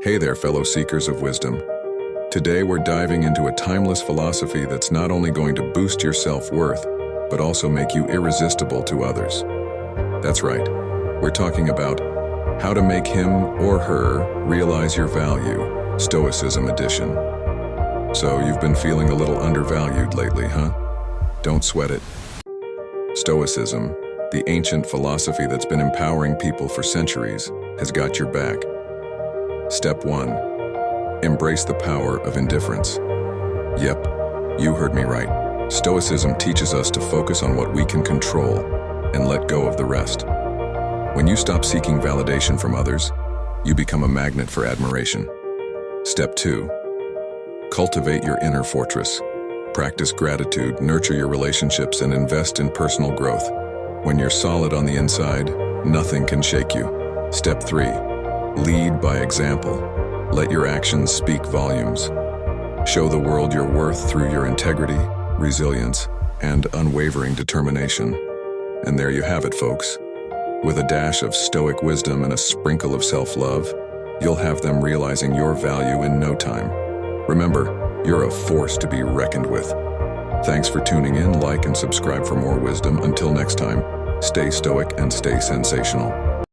Hey there, fellow seekers of wisdom. Today we're diving into a timeless philosophy that's not only going to boost your self-worth, but also make you irresistible to others. That's right, we're talking about how to make him or her realize your value, Stoicism edition. So you've been feeling a little undervalued lately, huh? Don't sweat it. Stoicism, the ancient philosophy that's been empowering people for centuries, has got your back. Step 1. Embrace the power of indifference. Yep, you heard me right. Stoicism teaches us to focus on what we can control and let go of the rest. When you stop seeking validation from others, you become a magnet for admiration. Step 2. Cultivate your inner fortress. Practice gratitude, nurture your relationships, and invest in personal growth. When you're solid on the inside, nothing can shake you. Step 3. Lead by example. Let your actions speak volumes. Show the world your worth through your integrity, resilience, and unwavering determination. And there you have it, folks. With a dash of Stoic wisdom and a sprinkle of self-love, you'll have them realizing your value in no time. Remember, you're a force to be reckoned with. Thanks for tuning in. Like and subscribe for more wisdom. Until next time, stay stoic and stay sensational.